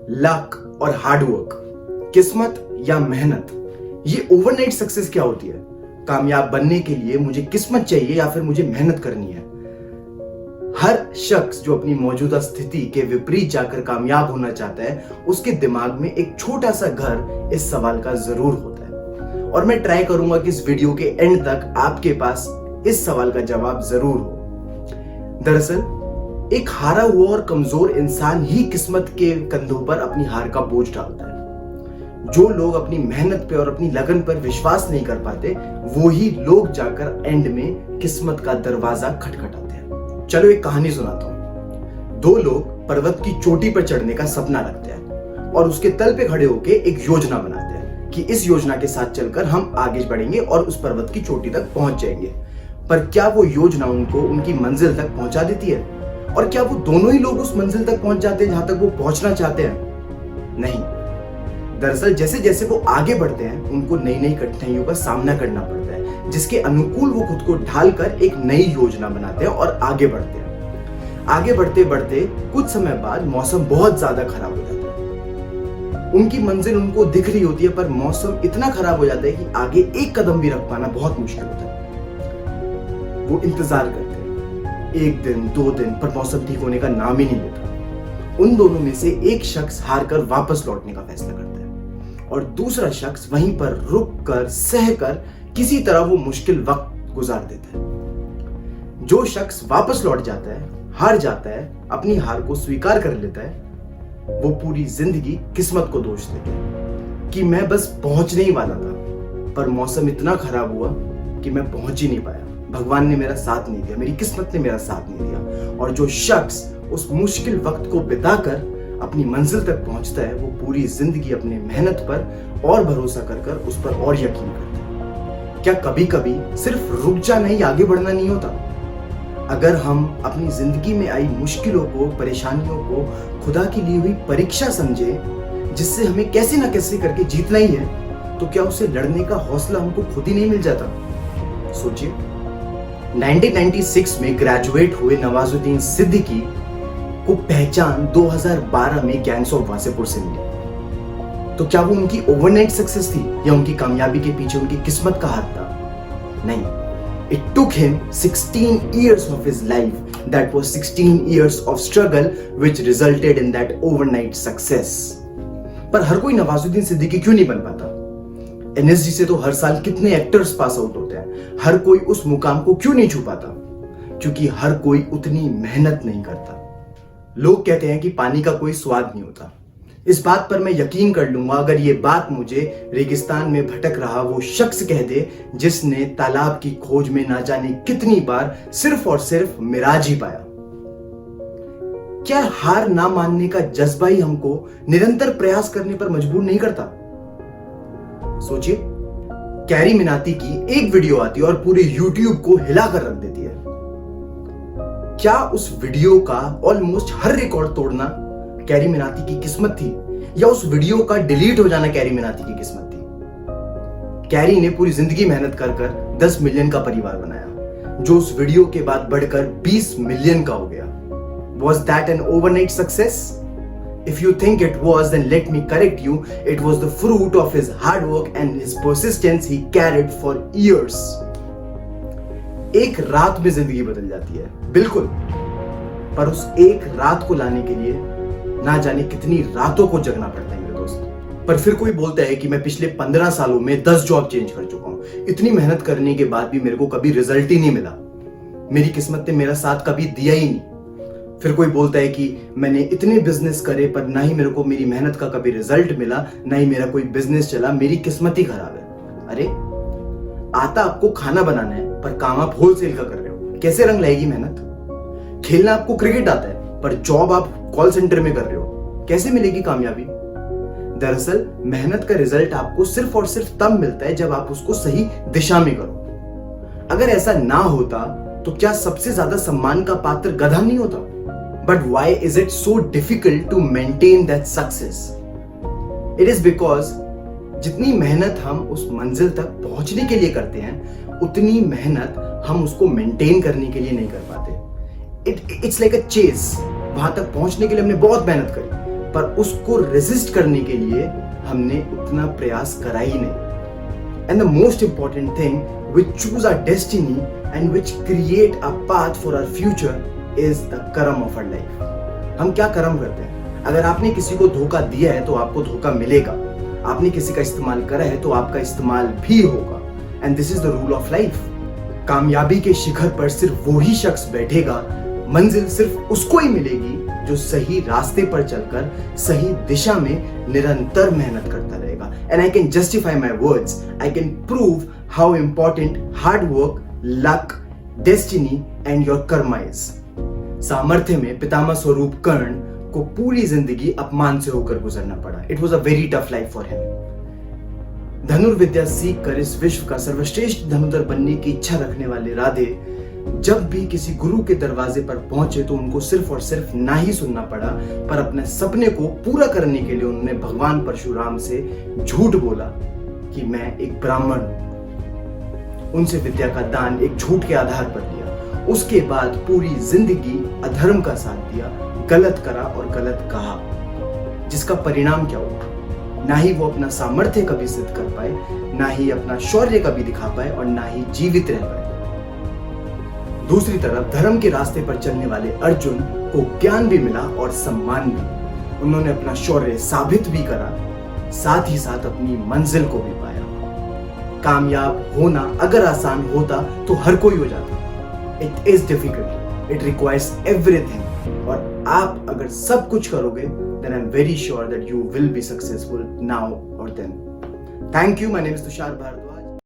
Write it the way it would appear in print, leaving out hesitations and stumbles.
Luck और hard work, किस्मत या मेहनत, ये ओवरनाइट सक्सेस क्या होती है? कामयाब बनने के लिए मुझे किस्मत चाहिए या फिर मुझे मेहनत करनी है? हर शख्स जो अपनी मौजूदा स्थिति के विपरीत जाकर कामयाब होना चाहता है, उसके दिमाग में एक छोटा सा घर इस सवाल का जरूर होता है। और मैं ट्राई करूंगा कि इस वीडियो के एंड तक आपके पास इस सवाल का जवाब जरूर हो। दरअसल एक हारा हुआ और कमजोर इंसान ही किस्मत के कंधों पर अपनी हार का बोझ डालता है। जो लोग अपनी मेहनत पे और अपनी लगन पर विश्वास नहीं कर पाते, वो ही लोग जाकर एंड में किस्मत का दरवाजा खटखटाते हैं। चलो एक कहानी सुनाता हूं। दो लोग पर्वत की चोटी पर चढ़ने का सपना रखते हैं और उसके तल पे खड़े होकर एक योजना बनाते हैं कि इस योजना के साथ चलकर हम आगे बढ़ेंगे और उस पर्वत की चोटी तक पहुंच जाएंगे। पर क्या वो योजना उनको उनकी मंजिल तक पहुंचा देती है? और क्या वो दोनों ही लोग उस मंजिल तक पहुंच जाते हैं जहां तक वो पहुंचना चाहते हैं? नहीं। दरअसल जैसे जैसे वो आगे बढ़ते हैं, उनको नई नई कठिनाइयों का सामना करना पड़ता है, जिसके अनुकूल वो खुद को ढालकर एक नई योजना बनाते हैं और आगे बढ़ते हैं। आगे बढ़ते बढ़ते कुछ समय बाद मौसम बहुत ज्यादा खराब हो जाता है। उनकी मंजिल उनको दिख रही होती है, पर मौसम इतना खराब हो जाता है कि आगे एक कदम भी रख पाना बहुत मुश्किल होता है। वो इंतजार करते हैं, एक दिन, 2 दिन, पर मौसम ठीक होने का नाम ही नहीं लेता। उन दोनों में से एक शख्स हारकर वापस लौटने का फैसला करता है और दूसरा शख्स वहीं पर रुक कर, सह कर किसी तरह वो मुश्किल वक्त गुजार देता है। जो शख्स वापस लौट जाता है, हार जाता है, अपनी हार को स्वीकार कर लेता है, वो पूरी जिंदगी किस्मत को दोष देता है कि मैं बस पहुंचने ही वाला था, पर मौसम इतना खराब हुआ कि मैं पहुंच ही नहीं पाया। भगवान ने मेरा साथ नहीं दिया, मेरी किस्मत ने मेरा साथ नहीं दिया। और जो शख्स उस मुश्किल वक्त को बिताकर अपनी मंजिल तक पहुंचता है, वो पूरी जिंदगी अपने मेहनत पर और भरोसा कर कर उस पर और यकीन करता है। क्या कभी कभी सिर्फ रुक जाना ही आगे बढ़ना नहीं होता? अगर हम अपनी जिंदगी में आई मुश्किलों को, परेशानियों को खुदा की ली हुई परीक्षा समझे, जिससे हमें कैसे ना कैसे करके जीतना ही है, तो क्या उसे लड़ने का हौसला हमको खुद ही नहीं मिल जाता? सोचिए, 1996 में ग्रेजुएट हुए नवाजुद्दीन सिद्दीकी को पहचान 2012 में गैंग्स ऑफ वासेपुर से मिली। तो क्या वो उनकी ओवरनाइट सक्सेस थी या उनकी कामयाबी के पीछे उनकी किस्मत का हाथ था? नहीं। It took him 16 years of his life. That was 16 years of struggle which resulted in that overnight success. पर हर कोई नवाजुद्दीन सिद्दीकी क्यों नहीं बन पाता? एनएसडी से तो हर साल कितने एक्टर्स पास आउट होते हैं। हर कोई उस मुकाम को क्यों नहीं छू पाता? क्योंकि हर कोई उतनी मेहनत नहीं करता। लोग कहते हैं कि पानी का कोई स्वाद नहीं होता। इस बात पर मैं यकीन कर लूंगा अगर ये बात मुझे रेगिस्तान में भटक रहा वो शख्स कह दे, जिसने तालाब की खोज में ना जाने कितनी बार सिर्फ और सिर्फ मिराज ही पाया। क्या हार ना मानने का जज्बा ही हमको निरंतर प्रयास करने पर मजबूर नहीं करता? सोचिए, कैरी मिनाती की एक वीडियो आती है और पूरे यूट्यूब को हिलाकर रख देती है। क्या उस वीडियो का ऑलमोस्ट हर रिकॉर्ड तोड़ना कैरी मिनाती की किस्मत थी, या उस वीडियो का डिलीट हो जाना कैरी मिनाती की किस्मत थी? कैरी ने पूरी जिंदगी मेहनत कर कर 10 मिलियन का परिवार बनाया, जो उस वीडियो के बाद बढ़कर 20 मिलियन का हो गया। Was that an overnight success? If you think it was, then let me correct you. It was the fruit of his hard work and his persistence he carried for years. एक रात में जिंदगी बदल जाती है, बिल्कुल, पर उस एक रात को लाने के लिए ना जाने कितनी रातों को जगना पड़ता है मेरे दोस्त। पर फिर कोई बोलता है कि मैं पिछले 15 सालों में 10 जॉब चेंज कर चुका हूं, इतनी मेहनत करने के बाद भी मेरे को कभी रिजल्ट ही नहीं मिला, मेरी किस्मत ने मेरा साथ कभी दिया ही नहीं। फिर कोई बोलता है कि मैंने इतने बिजनेस करे पर ना ही मेरे को मेरी मेहनत का कभी रिजल्ट मिला, ना ही मेरा कोई बिजनेस चला, मेरी किस्मत ही खराब है। अरे, आता आपको खाना बनाना है पर काम आप होलसेल का कर रहे हो, कैसे रंग लाएगी मेहनत? खेलना आपको क्रिकेट आता है पर जॉब आप कॉल सेंटर में कर रहे हो, कैसे मिलेगी कामयाबी? दरअसल मेहनत का रिजल्ट आपको सिर्फ और सिर्फ तब मिलता है जब आप उसको सही दिशा में करो। अगर ऐसा ना होता तो क्या सबसे ज्यादा सम्मान का पात्र गधा नहीं होता? But why is it so difficult to maintain that success? It is because जितनी मेहनत हम उस मंजिल तक पहुंचने के लिए करते हैं, उतनी मेहनत हम उसको मेंटेन करने के लिए नहीं कर पाते। It's like a chase. वहां तक पहुंचने के लिए हमने बहुत मेहनत करी, पर उसको रेजिस्ट करने के लिए हमने उतना प्रयास करा ही नहीं. And the most important thing, which choose our destiny and which create a path for our future is the कर्म of our life. हम क्या कर्म करते हैं? अगर आपने किसी को धोखा दिया है तो आपको धोखा मिलेगा. आपने किसी का इस्तेमाल करा है तो आपका इस्तेमाल भी होगा. And this is the rule of life. कामयाबी के शिखर पर सिर्फ वो ही शख्स बैठेगा, मंजिल सिर्फ उसको ही मिलेगी जो सही रास्ते पर चलकर सही दिशा में निरंतर मेहनत करता रहेगा. And I can justify my words. I can prove how important hard work, luck, destiny and your karma is. सामर्थ्य में पितामह स्वरूप कर्ण को पूरी जिंदगी अपमान से होकर गुजरना पड़ा. It was a very tough life for him. धनुर्विद्या सीख कर इस विश्व का सर्वश्रेष्ठ धनुर्धर बनने की इच्छा रखने वाले राधे जब भी किसी गुरु के दरवाजे पर पहुंचे तो उनको सिर्फ और सिर्फ ना ही सुनना पड़ा, पर अपने सपने को पूरा करने के लिए उन्होंने भगवान परशुराम से झूठ बोला कि मैं एक ब्राह्मण हूं. उनसे विद्या का दान एक झूठ के आधार पर लिया. उसके बाद पूरी जिंदगी अधर्म का साथ दिया, गलत करा और गलत कहा, जिसका परिणाम क्या हुआ? ना ही वो अपना सामर्थ्य कभी सिद्ध कर पाए, ना ही अपना शौर्य कभी दिखा पाए और ना ही जीवित रह पाए. दूसरी तरफ धर्म के रास्ते पर चलने वाले अर्जुन को ज्ञान भी मिला और सम्मान भी. उन्होंने अपना शौर्य साबित भी करा, साथ ही साथ अपनी मंजिल को भी पाया. कामयाब होना अगर आसान होता तो हर कोई हो जाता. It is difficult, it requires everything. और आप अगर सब कुछ करोगे then I am very sure that you will be successful now और then. Thank you. My name is Tushar Bhardwaj.